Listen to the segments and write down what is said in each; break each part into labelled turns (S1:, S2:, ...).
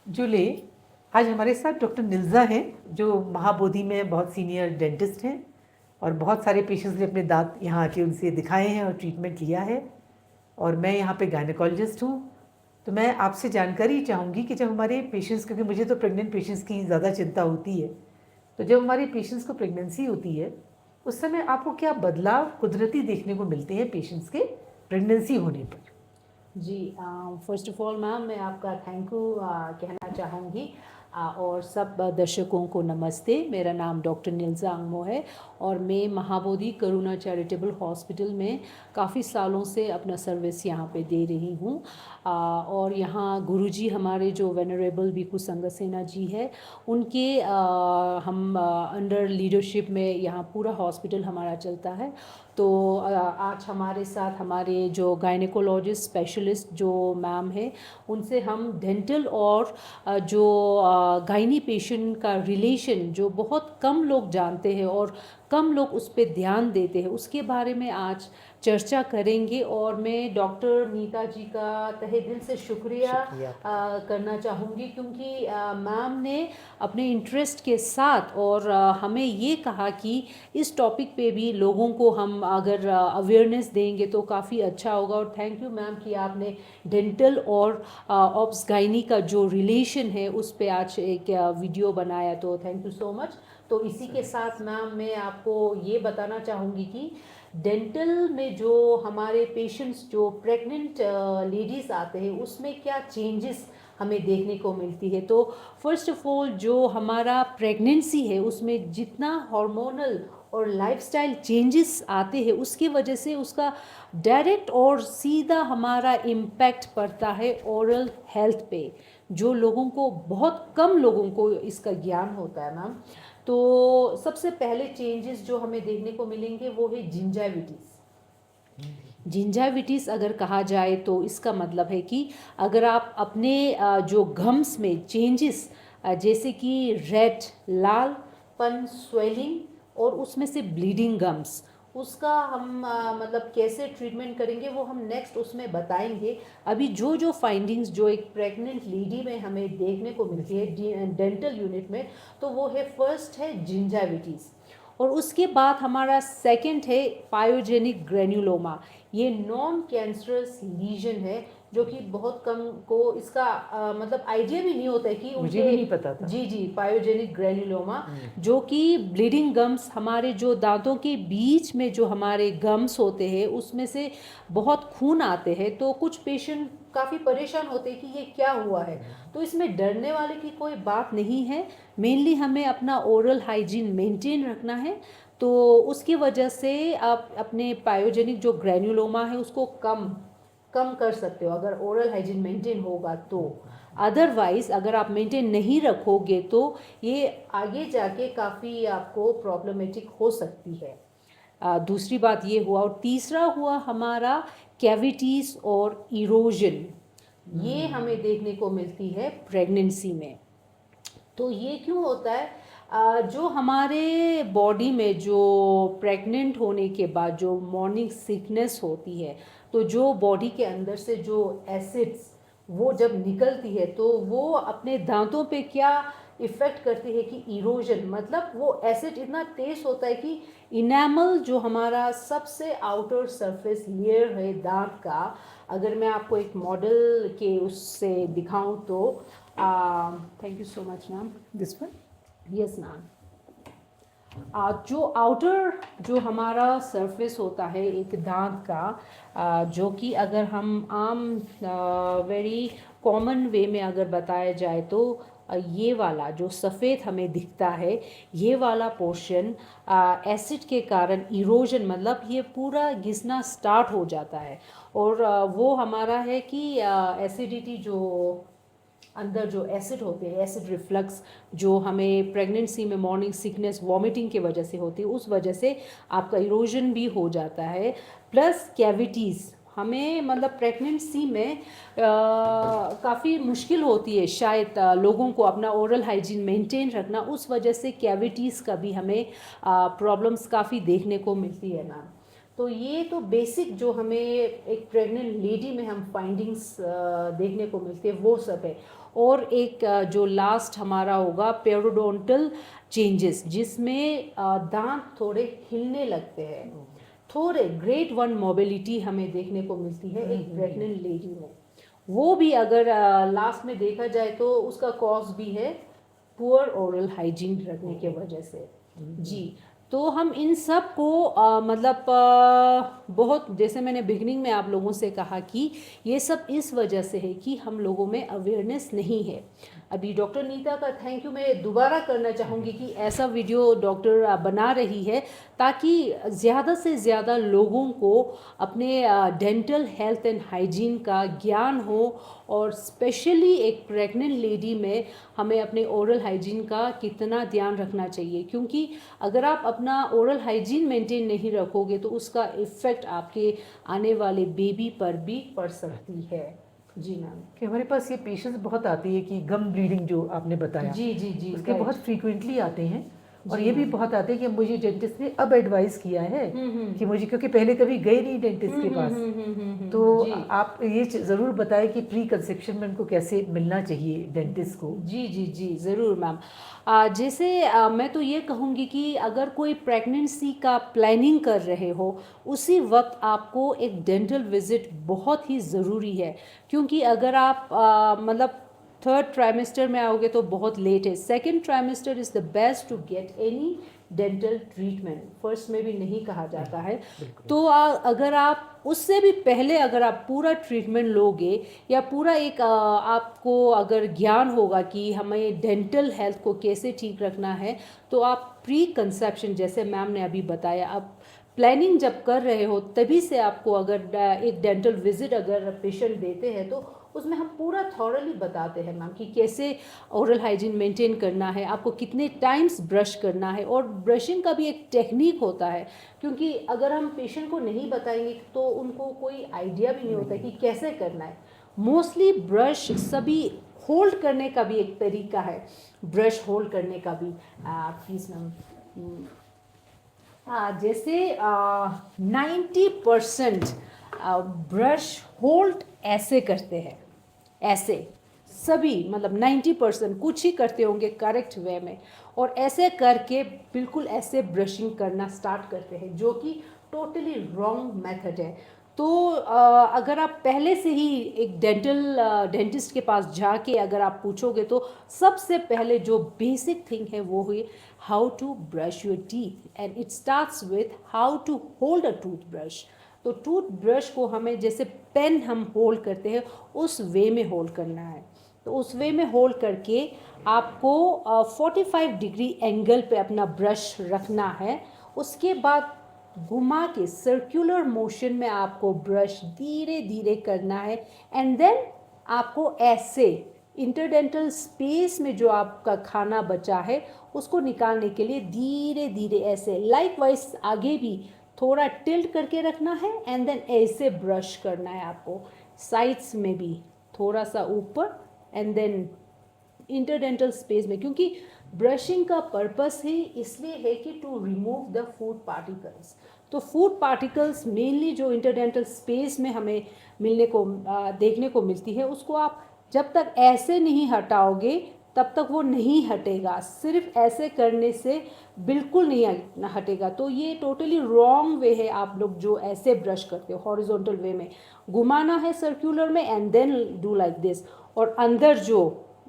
S1: जुले, आज हमारे साथ डॉक्टर निल्जा हैं जो महाबोधि में बहुत सीनियर डेंटिस्ट हैं और बहुत सारे पेशेंट्स ने अपने दांत यहाँ आके उनसे दिखाए हैं और ट्रीटमेंट लिया है। और मैं यहाँ पे गायनेकोलॉजिस्ट हूँ। तो मैं आपसे जानकारी चाहूँगी कि जब हमारे पेशेंट्स, क्योंकि मुझे तो प्रेग्नेंट पेशेंट्स की ज़्यादा चिंता होती है, तो जब हमारे पेशेंट्स को प्रेगनेंसी होती है उस समय आपको क्या बदलाव कुदरती देखने को मिलते हैं पेशेंट्स के प्रेगनेंसी होने पर?
S2: जी, फ़र्स्ट ऑफ़ ऑल मैम मैं आपका थैंक यू कहना चाहूँगी और सब दर्शकों को नमस्ते। मेरा नाम डॉक्टर निल्जा अंगमो है और मैं महाबोधि करुणा चैरिटेबल हॉस्पिटल में काफ़ी सालों से अपना सर्विस यहाँ पे दे रही हूँ। और यहाँ गुरुजी हमारे जो वेनरेबल भिक्खु संगसेना जी है उनके हम अंडर लीडरशिप में यहाँ पूरा हॉस्पिटल हमारा चलता है। तो आज हमारे साथ हमारे जो गायनेकोलॉजिस्ट स्पेशलिस्ट जो मैम है उनसे हम डेंटल और जो गायनी पेशेंट का रिलेशन जो बहुत कम लोग जानते हैं और कम लोग उस पर ध्यान देते हैं उसके बारे में आज चर्चा करेंगे। और मैं डॉक्टर नीता जी का तहे दिल से शुक्रिया करना चाहूँगी क्योंकि मैम ने अपने इंटरेस्ट के साथ और हमें ये कहा कि इस टॉपिक पे भी लोगों को हम अगर अवेयरनेस देंगे तो काफ़ी अच्छा होगा। और थैंक यू मैम कि आपने डेंटल और ऑब्स गायनी का जो रिलेशन है उस पे आज एक वीडियो बनाया, तो थैंक यू सो मच। तो इसी के साथ मैम मैं आपको ये बताना चाहूँगी कि डेंटल में जो हमारे पेशेंट्स जो प्रेग्नेंट लेडीज़ आते हैं उसमें क्या चेंजेस हमें देखने को मिलती है। तो फर्स्ट ऑफ ऑल जो हमारा प्रेगनेंसी है उसमें जितना हार्मोनल और लाइफस्टाइल चेंजेस आते हैं उसकी वजह से उसका डायरेक्ट और सीधा हमारा इम्पैक्ट पड़ता है ओरल हेल्थ पे, जो लोगों को बहुत कम लोगों को इसका ज्ञान होता है मैम। तो सबसे पहले चेंजेस जो हमें देखने को मिलेंगे वो है जिंजाइविटीज़। जिंजाइविटीज़ अगर कहा जाए तो इसका मतलब है कि अगर आप अपने जो गम्स में चेंजेस जैसे कि रेड, लाल पन, स्वेलिंग और उसमें से ब्लीडिंग गम्स, उसका हम मतलब कैसे ट्रीटमेंट करेंगे वो हम नेक्स्ट उसमें बताएंगे। अभी जो जो फाइंडिंग्स जो एक प्रेग्नेंट लेडी में हमें देखने को मिलती है डेंटल यूनिट में, तो वो है फर्स्ट है जिंजाइविटीज़ और उसके बाद हमारा सेकंड है पायोजेनिक ग्रेन्युलोमा। ये नॉन कैंसरस लीजन है जो कि बहुत कम को इसका मतलब आइडिया भी नहीं होता है कि
S1: मुझे भी नहीं पता था।
S2: जी पायोजेनिक ग्रेन्युलोमा जो कि ब्लीडिंग गम्स हमारे जो दांतों के बीच में जो हमारे गम्स होते हैं उसमें से बहुत खून आते हैं। तो कुछ पेशेंट काफ़ी परेशान होते हैं कि ये क्या हुआ है। तो इसमें डरने वाले की कोई बात नहीं है, मेनली हमें अपना ओरल हाइजीन मेंटेन रखना है। तो उसकी वजह से आप अपने पायोजेनिक जो ग्रेन्युलोमा है उसको कम कर सकते हो अगर ओरल हाइजीन मेंटेन होगा तो। अदरवाइज़ अगर आप मेंटेन नहीं रखोगे तो ये आगे जाके काफ़ी आपको प्रॉब्लमेटिक हो सकती है। दूसरी बात ये हुआ और तीसरा हुआ हमारा कैविटीज़ और इरोजन, ये हमें देखने को मिलती है प्रेगनेंसी में। तो ये क्यों होता है? जो हमारे बॉडी में जो प्रेग्नेंट होने के बाद जो मॉर्निंग सिकनेस होती है, तो जो बॉडी के अंदर से जो एसिड्स वो जब निकलती है तो वो अपने दांतों पे क्या इफ़ेक्ट करती है कि इरोजन, मतलब वो एसिड इतना तेज होता है कि इनेमल जो हमारा सबसे आउटर सरफेस लेयर है दांत का, अगर मैं आपको एक मॉडल के उससे दिखाऊं तो thank you so much ma'am.
S1: This one?
S2: Yes ma'am. जो आउटर जो हमारा सरफेस होता है एक दांत का, जो कि अगर हम आम वेरी कॉमन वे में अगर बताया जाए तो ये वाला जो सफ़ेद हमें दिखता है ये वाला पोर्शन एसिड के कारण इरोजन, मतलब ये पूरा घिसना स्टार्ट हो जाता है। और वो हमारा है कि एसिडिटी जो अंदर जो एसिड होते हैं, एसिड रिफ्लक्स जो हमें प्रेगनेंसी में मॉर्निंग सिकनेस वॉमिटिंग की वजह से होती है, उस वजह से आपका इरोजन भी हो जाता है। प्लस कैविटीज़ हमें मतलब प्रेगनेंसी में काफ़ी मुश्किल होती है शायद लोगों को अपना ओरल हाइजीन मेंटेन रखना, उस वजह से कैविटीज़ का भी हमें प्रॉब्लम्स काफ़ी देखने को मिलती है मैम। तो ये तो बेसिक जो हमें एक प्रेग्नेंट लेडी में हम फाइंडिंग्स देखने को मिलती है वो सब है। और एक जो लास्ट हमारा होगा पेरोडोंटल चेंजेस, जिसमें दांत थोड़े हिलने लगते हैं, थोड़े ग्रेड 1 मोबिलिटी हमें देखने को मिलती है एक प्रेग्नेंट लेडी में। वो भी अगर लास्ट में देखा जाए तो उसका कॉज भी है पुअर ओरल हाइजीन रखने के वजह से। जी, तो हम इन सब को मतलब बहुत, जैसे मैंने बिगनिंग में आप लोगों से कहा कि ये सब इस वजह से है कि हम लोगों में अवेयरनेस नहीं है। अभी डॉक्टर नीता का थैंक यू मैं दोबारा करना चाहूँगी कि ऐसा वीडियो डॉक्टर बना रही है ताकि ज़्यादा से ज़्यादा लोगों को अपने डेंटल हेल्थ एंड हाइजीन का ज्ञान हो, और स्पेशली एक प्रेग्नेंट लेडी में हमें अपने ओरल हाइजीन का कितना ध्यान रखना चाहिए, क्योंकि अगर आप अपना ओरल हाइजीन मेंटेन नहीं रखोगे तो उसका इफ़ेक्ट आपके आने वाले बेबी पर भी पड़ सकती है। जी मैम।
S1: कि हमारे पास ये पेशेंट्स बहुत आती है कि गम ब्लीडिंग जो आपने बताया,
S2: जी जी जी,
S1: उसके
S2: right.
S1: बहुत फ्रीक्वेंटली आते हैं। और
S2: जी
S1: ये भी
S2: मैम।
S1: बहुत आते हैं कि मुझे डेंटिस्ट ने अब एडवाइस किया है कि मुझे, क्योंकि पहले कभी गए नहीं डेंटिस्ट के पास, तो
S2: जी
S1: आप ये ज़रूर बताएं कि प्री कंसेप्शन में उनको कैसे मिलना चाहिए डेंटिस्ट को।
S2: जी जी जी, ज़रूर मैम। जैसे मैं तो ये कहूँगी कि अगर कोई प्रेगनेंसी का प्लानिंग कर रहे हो, उसी वक्त आपको एक डेंटल विज़िट बहुत ही ज़रूरी है, क्योंकि अगर आप मतलब थर्ड ट्राइमेस्टर में आओगे तो बहुत लेट है। Second trimester is the best to get any dental treatment, first में भी नहीं कहा जाता है। तो अगर आप उससे भी पहले अगर आप पूरा ट्रीटमेंट लोगे, या पूरा एक आपको अगर ज्ञान होगा कि हमें डेंटल हेल्थ को कैसे ठीक रखना है, तो आप प्री कंसेप्शन, जैसे मैम ने अभी बताया, आप प्लानिंग जब कर रहे हो तभी से आपको अगर एक डेंटल विजिट अगर पेशेंट देते हैं तो उसमें हम पूरा थॉरली बताते हैं मैम कि कैसे ओरल हाइजीन मेंटेन करना है, आपको कितने टाइम्स ब्रश करना है, और ब्रशिंग का भी एक टेक्निक होता है, क्योंकि अगर हम पेशेंट को नहीं बताएंगे तो उनको कोई आइडिया भी नहीं होता कि कैसे करना है। मोस्टली ब्रश सभी होल्ड करने का भी एक तरीका है, ब्रश होल्ड करने का भी। Please ma'am. जैसे 90% ब्रश होल्ड ऐसे करते हैं, ऐसे सभी, मतलब 90%, कुछ ही करते होंगे करेक्ट वे में, और ऐसे करके बिल्कुल ऐसे ब्रशिंग करना स्टार्ट करते हैं, जो कि टोटली रॉन्ग मेथड है। तो अगर आप पहले से ही एक डेंटिस्ट के पास जाके अगर आप पूछोगे तो सबसे पहले जो बेसिक थिंग है वो है how to brush your teeth, and it starts with how to hold a toothbrush. तो टूथ ब्रश को हमें जैसे पेन हम होल्ड करते हैं उस वे में होल्ड करना है। तो उस वे में होल्ड करके आपको 45 डिग्री एंगल पे अपना ब्रश रखना है। उसके बाद घुमा के सर्कुलर मोशन में आपको ब्रश धीरे धीरे करना है, एंड देन आपको ऐसे इंटरडेंटल स्पेस में जो आपका खाना बचा है उसको निकालने के लिए धीरे धीरे ऐसे लाइकवाइज आगे भी थोड़ा टिल्ट करके रखना है, एंड देन ऐसे ब्रश करना है आपको साइड्स में भी थोड़ा सा ऊपर, एंड देन इंटरडेंटल स्पेस में, क्योंकि ब्रशिंग का पर्पस ही इसलिए है कि to remove the food particles. तो फूड पार्टिकल्स मेनली जो इंटरडेंटल स्पेस में हमें मिलने को देखने को मिलती है, उसको आप जब तक ऐसे नहीं हटाओगे तब तक वो नहीं हटेगा। सिर्फ ऐसे करने से बिल्कुल नहीं हटेगा। तो ये टोटली रॉन्ग वे है। आप लोग जो ऐसे ब्रश करते हो हॉरिजॉन्टल वे में घुमाना है सर्कुलर में, and then do like this. और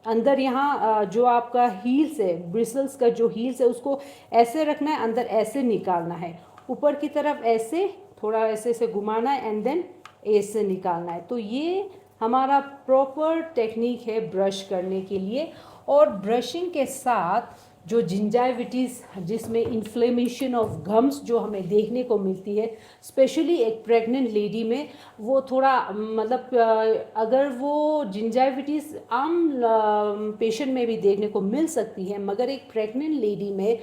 S2: अंदर यहाँ जो आपका हील्स है, ब्रिसल्स का जो हील्स है उसको ऐसे रखना है, अंदर ऐसे निकालना है, ऊपर की तरफ ऐसे थोड़ा ऐसे से घुमाना है, एंड देन ऐसे निकालना है। तो ये हमारा प्रॉपर टेक्निक है ब्रश करने के लिए। और ब्रशिंग के साथ जो जिंजाइविटीज़, जिसमें इन्फ्लेमेशन ऑफ गम्स जो हमें देखने को मिलती है, स्पेशली एक प्रेग्नेंट लेडी में, वो थोड़ा मतलब अगर वो जिंजाइविटीज़ आम पेशेंट में भी देखने को मिल सकती है, मगर एक प्रेग्नेंट लेडी में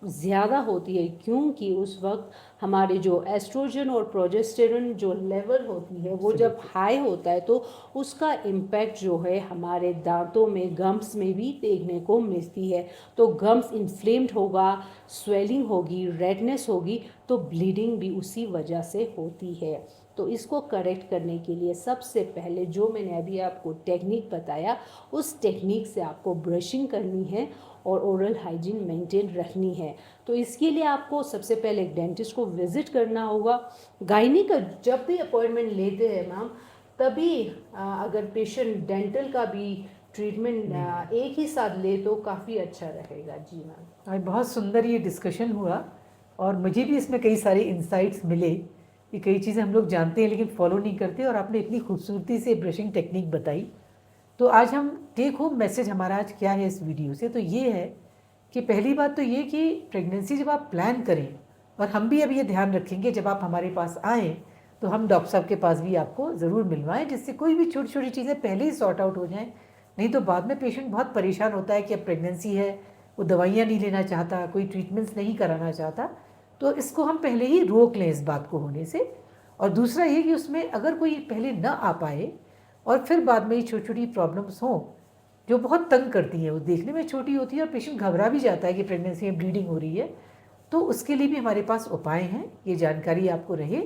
S2: ज़्यादा होती है, क्योंकि उस वक्त हमारे जो एस्ट्रोजन और प्रोजेस्टेरोन जो लेवल होती है वो जब हाई होता है तो उसका इम्पैक्ट जो है हमारे दांतों में, गम्स में भी देखने को मिलती है। तो गम्स इन्फ्लेम्ड होगा, स्वेलिंग होगी, रेडनेस होगी, तो ब्लीडिंग भी उसी वजह से होती है। तो इसको करेक्ट करने के लिए सबसे पहले जो मैंने अभी आपको टेक्निक बताया, उस टेक्निक से आपको ब्रशिंग करनी है और ओरल हाइजीन मेंटेन रखनी है। तो इसके लिए आपको सबसे पहले एक डेंटिस्ट को विज़िट करना होगा। गायनी का जब भी अपॉइंटमेंट लेते हैं मैम, तभी अगर पेशेंट डेंटल का भी ट्रीटमेंट एक ही साथ ले तो काफ़ी अच्छा रहेगा। जी मैम।
S1: आज बहुत सुंदर ये डिस्कशन हुआ और मुझे भी इसमें कई सारे इंसाइट्स मिले कि कई चीज़ें हम लोग जानते हैं लेकिन फॉलो नहीं करते, और आपने इतनी खूबसूरती से ब्रशिंग टेक्निक बताई। तो आज हम टेक होम मैसेज हमारा आज क्या है इस वीडियो से, तो ये है कि पहली बात तो ये कि प्रेगनेंसी जब आप प्लान करें, और हम भी अब ये ध्यान रखेंगे जब आप हमारे पास आएँ तो हम डॉक्टर साहब के पास भी आपको ज़रूर मिलवाएं, जिससे कोई भी छोटी छोटी चीज़ें पहले ही सॉर्ट आउट हो जाएं। नहीं तो बाद में पेशेंट बहुत परेशान होता है कि अब प्रेगनेंसी है, वो दवाइयाँ नहीं लेना चाहता, कोई ट्रीटमेंट्स नहीं कराना चाहता। तो इसको हम पहले ही रोक लें इस बात को होने से। और दूसरा ये कि उसमें अगर कोई पहले न आ पाए और फिर बाद में ये छोटी छोटी प्रॉब्लम्स हों जो बहुत तंग करती हैं, वो देखने में छोटी होती है और पेशेंट घबरा भी जाता है कि प्रेगनेंसी में ब्लीडिंग हो रही है, तो उसके लिए भी हमारे पास उपाय हैं। ये जानकारी आपको रहे,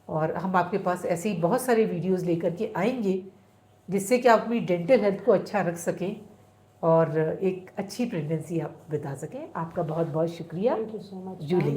S1: और हम आपके पास ऐसे ही बहुत सारे वीडियोस लेकर के आएंगे जिससे कि आप अपनी डेंटल हेल्थ को अच्छा रख सकें और एक अच्छी प्रेगनेंसी आप बिता सकें। आपका बहुत बहुत शुक्रिया।
S2: Thank you so much
S1: Jully.